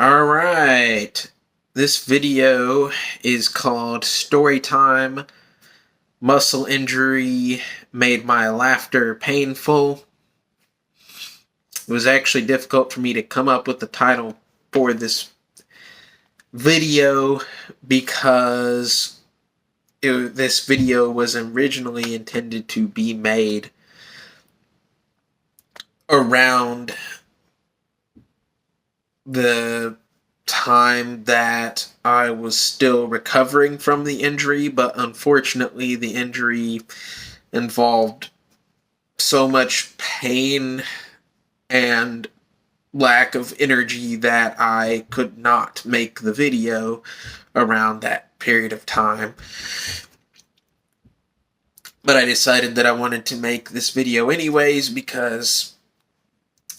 Alright, this video is called Storytime. Muscle injury made my laughter painful. It was actually difficult for me to come up with the title for this video because this video was originally intended to be made around the time that I was still recovering from the injury, but unfortunately the injury involved so much pain and lack of energy that I could not make the video around that period of time. But I decided that I wanted to make this video anyways because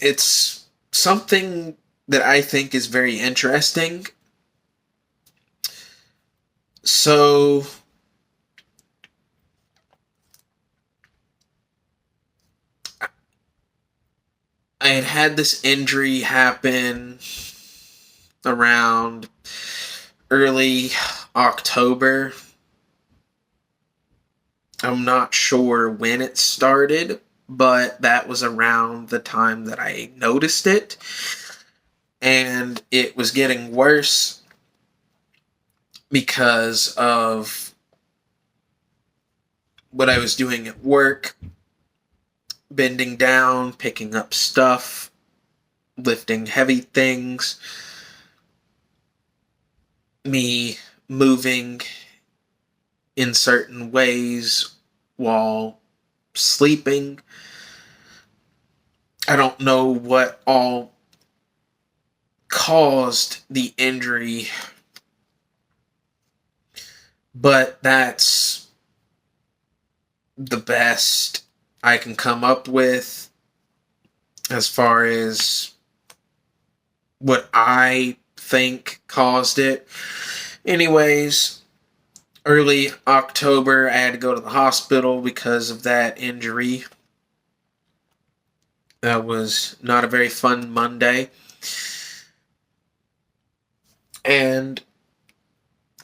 it's something that I think is very interesting. So, I had this injury happen around early October. I'm not sure when it started, but that was around the time that I noticed it. And it was getting worse because of what I was doing at work. Bending down, picking up stuff, lifting heavy things, me moving in certain ways while sleeping. I don't know what all caused the injury, but that's the best I can come up with as far as what I think caused it. Anyways, early October, I had to go to the hospital because of that injury. That was not a very fun Monday. And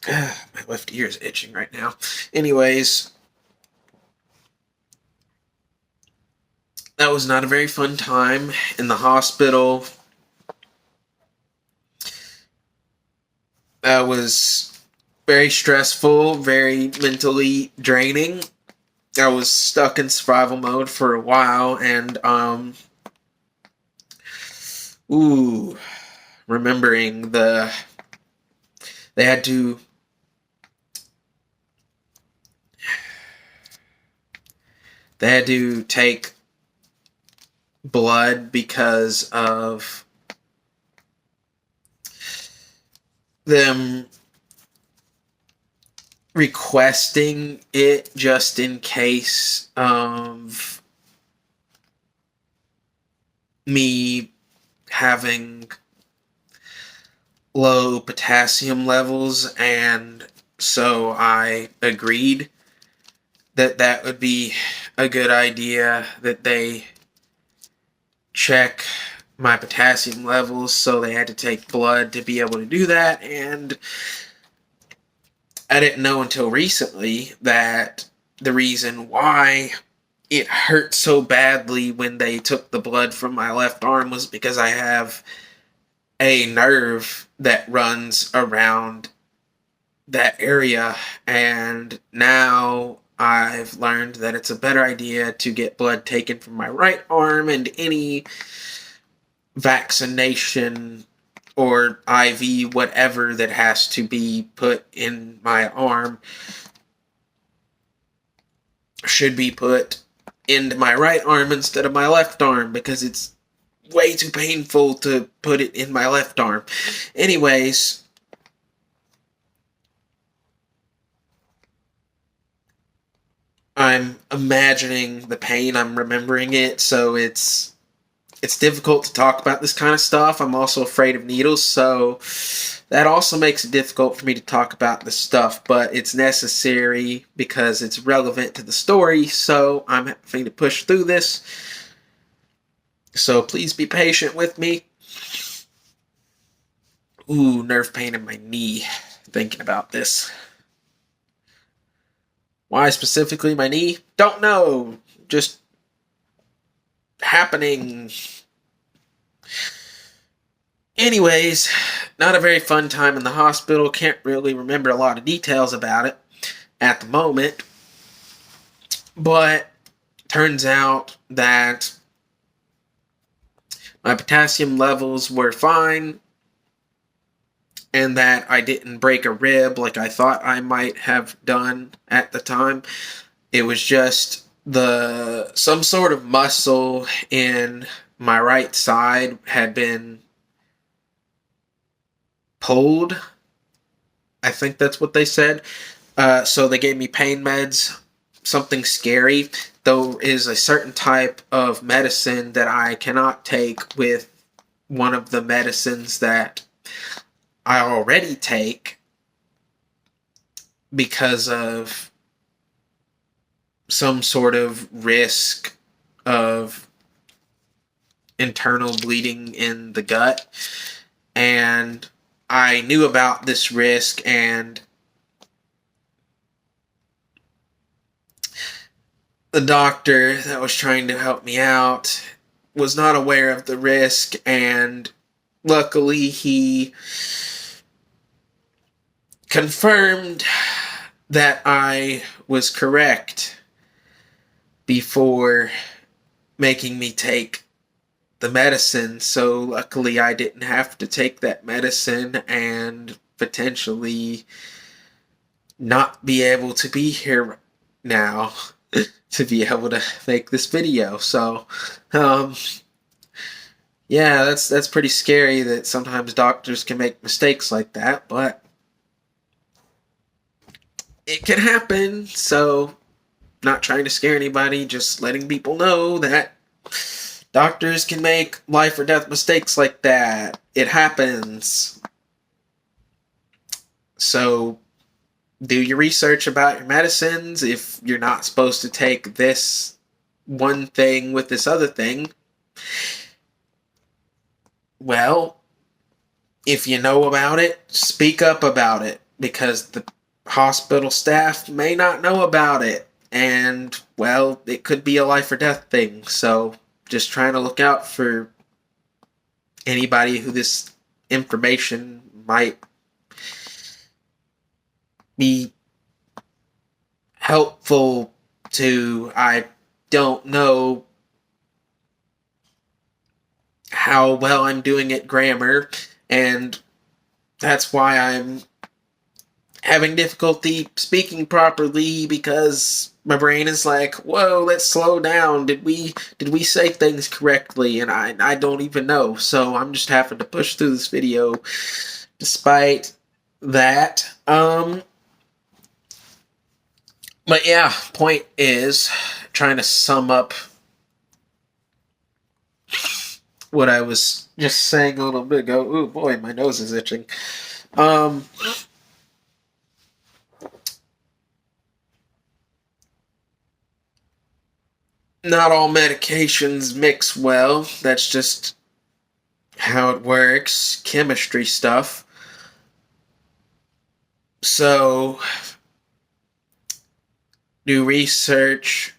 my left ear is itching right now. Anyways, that was not a very fun time in the hospital. That was very stressful, very mentally draining. I was stuck in survival mode for a while, and remembering they had to take blood because of them requesting it just in case of me having low potassium levels, and so I agreed that would be a good idea that they check my potassium levels, so they had to take blood to be able to do that. And I didn't know until recently that the reason why it hurt so badly when they took the blood from my left arm was because I have a nerve that runs around that area, and now I've learned that it's a better idea to get blood taken from my right arm, and any vaccination or IV, whatever that has to be put in my arm, should be put into my right arm instead of my left arm, because it's way too painful to put it in my left arm. Anyways, I'm imagining the pain, I'm remembering it, so it's difficult to talk about this kind of stuff. I'm also afraid of needles, so that also makes it difficult for me to talk about this stuff, but it's necessary because it's relevant to the story, so I'm having to push through this. So please be patient with me. Ooh, nerve pain in my knee thinking about this. Why specifically my knee? Don't know. Just happening. Anyways, not a very fun time in the hospital. Can't really remember a lot of details about it at the moment. But turns out that my potassium levels were fine and that I didn't break a rib like I thought I might have done at the time. It was just some sort of muscle in my right side had been pulled. I think that's what they said. So they gave me pain meds, something scary. There is a certain type of medicine that I cannot take with one of the medicines that I already take because of some sort of risk of internal bleeding in the gut. And I knew about this risk, and the doctor that was trying to help me out was not aware of the risk, and luckily he confirmed that I was correct before making me take the medicine. So luckily I didn't have to take that medicine and potentially not be able to be here now to be able to make this video. So yeah, that's pretty scary that sometimes doctors can make mistakes like that, but it can happen. So not trying to scare anybody, just letting people know that doctors can make life or death mistakes like that. It happens. So do your research about your medicines. If you're not supposed to take this one thing with this other thing, well, if you know about it, speak up about it, because the hospital staff may not know about it, and, well, it could be a life or death thing. So just trying to look out for anybody who this information might be helpful to. I don't know how well I'm doing at grammar, and that's why I'm having difficulty speaking properly, because my brain is like, whoa, let's slow down. Did we say things correctly? And I don't even know. So I'm just having to push through this video despite that. But yeah, point is, trying to sum up what I was just saying a little bit ago. Ooh boy, my nose is itching. Not all medications mix well. That's just how it works. Chemistry stuff. So, do research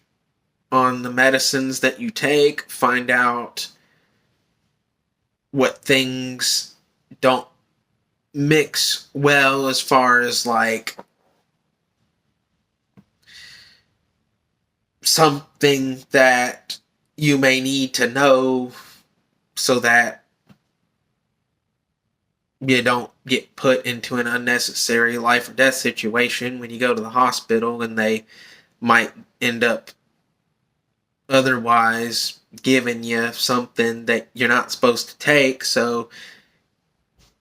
on the medicines that you take. Find out what things don't mix well, as far as like something that you may need to know so that you don't get put into an unnecessary life or death situation when you go to the hospital, and they might end up otherwise giving you something that you're not supposed to take. So,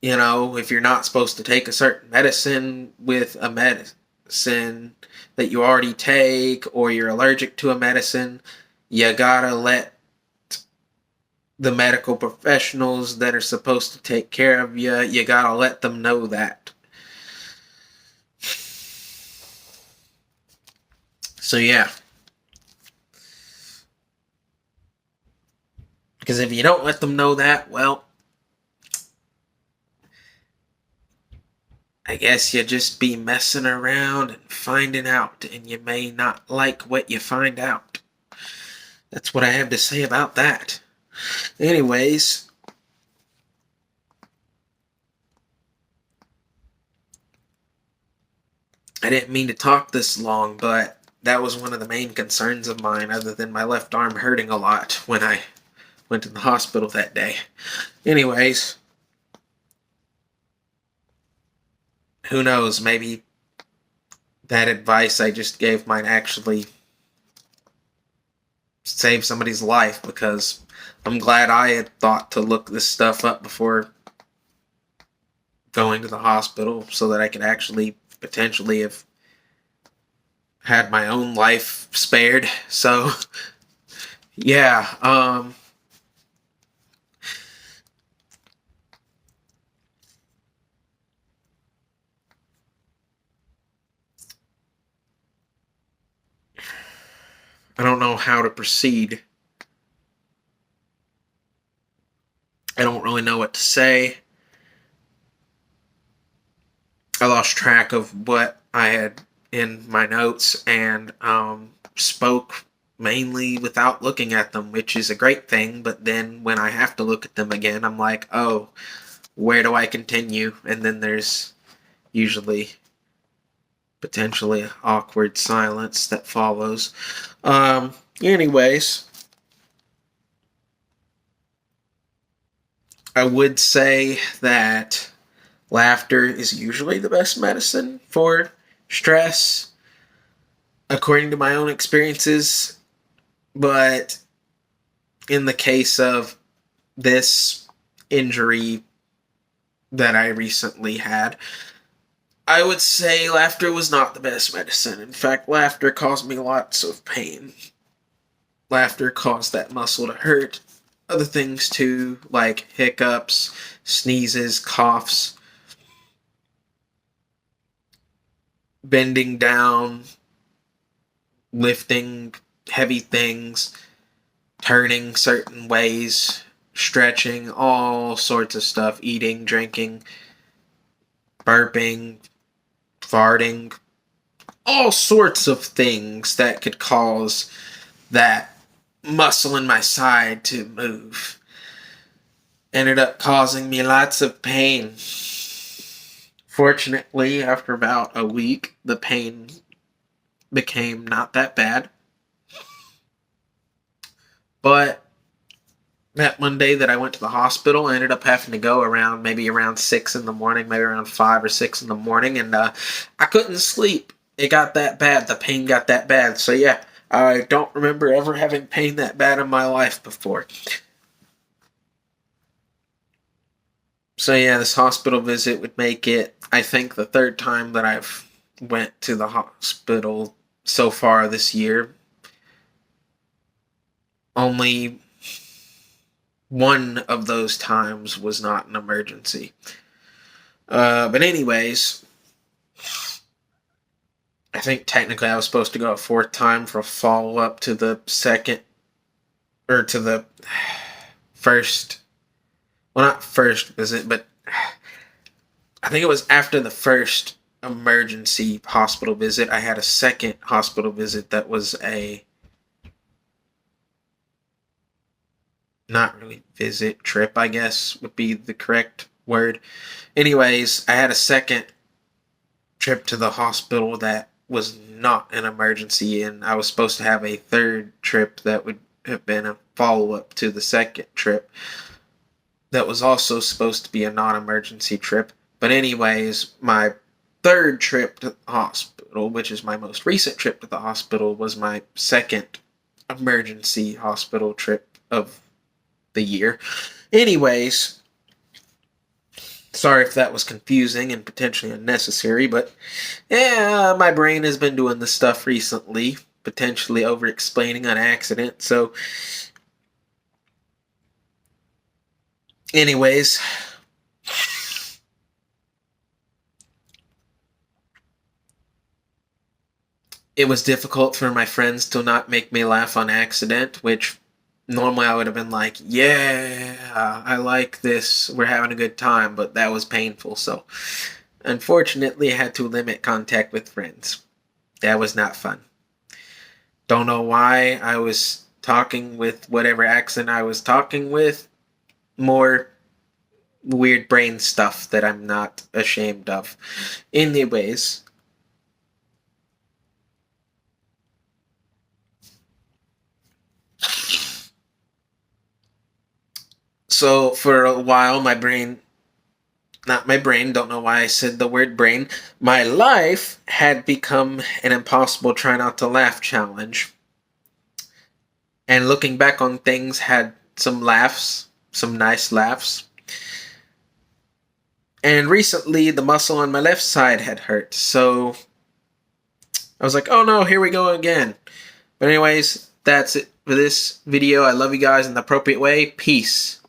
you know, if you're not supposed to take a certain medicine with a medicine that you already take, or you're allergic to a medicine, you gotta let the medical professionals that are supposed to take care of you, you gotta let them know that. So yeah. Because if you don't let them know that, well, I guess you just be messing around and finding out, and you may not like what you find out. That's what I have to say about that. Anyways, I didn't mean to talk this long, but that was one of the main concerns of mine, other than my left arm hurting a lot when I went to the hospital that day. Anyways, who knows? Maybe that advice I just gave might actually save somebody's life, because I'm glad I had thought to look this stuff up before going to the hospital so that I could actually potentially have had my own life spared. So, yeah, I don't know how to proceed. I don't really know what to say. I lost track of what I had in my notes, and spoke mainly without looking at them, which is a great thing. But then when I have to look at them again, I'm like, oh, where do I continue? And then there's usually potentially awkward silence that follows. Anyways, I would say that laughter is usually the best medicine for stress, according to my own experiences. But in the case of this injury that I recently had, I would say laughter was not the best medicine. In fact, laughter caused me lots of pain. Laughter caused that muscle to hurt. Other things too, like hiccups, sneezes, coughs, bending down, lifting heavy things, turning certain ways, stretching, all sorts of stuff, eating, drinking, burping, farting, all sorts of things that could cause that muscle in my side to move. Ended up causing me lots of pain. Fortunately, after about a week, the pain became not that bad. But that Monday that I went to the hospital, I ended up having to go around 6 in the morning, maybe around 5 or 6 in the morning, and I couldn't sleep. It got that bad. The pain got that bad. So yeah, I don't remember ever having pain that bad in my life before. So yeah, this hospital visit would make it, I think, the third time that I've went to the hospital so far this year. Only one of those times was not an emergency. But anyways, I think technically I was supposed to go a fourth time for a follow up to the second, or to the first, well, not first visit, but I think it was after the first emergency hospital visit. I had a second hospital visit that was a, not really visit, trip, I guess would be the correct word. Anyways, I had a second trip to the hospital that was not an emergency, and I was supposed to have a third trip that would have been a follow up to the second trip that was also supposed to be a non emergency trip. But, anyways, my third trip to the hospital, which is my most recent trip to the hospital, was my second emergency hospital trip of the year. Anyways, sorry if that was confusing and potentially unnecessary, but yeah, my brain has been doing this stuff recently, potentially over explaining on accident. So, anyways, it was difficult for my friends to not make me laugh on accident, which normally I would have been like, yeah, I like this, we're having a good time, but that was painful. So Unfortunately, I had to limit contact with friends. That was not fun. Don't know why I was talking with whatever accent I was talking with. More weird brain stuff that I'm not ashamed of. Anyways, so for a while, not my brain, don't know why I said the word brain, my life had become an impossible try not to laugh challenge. And looking back on things, had some laughs, some nice laughs. And recently, the muscle on my left side had hurt, so I was like, oh no, here we go again. But anyways, that's it for this video. I love you guys in the appropriate way. Peace.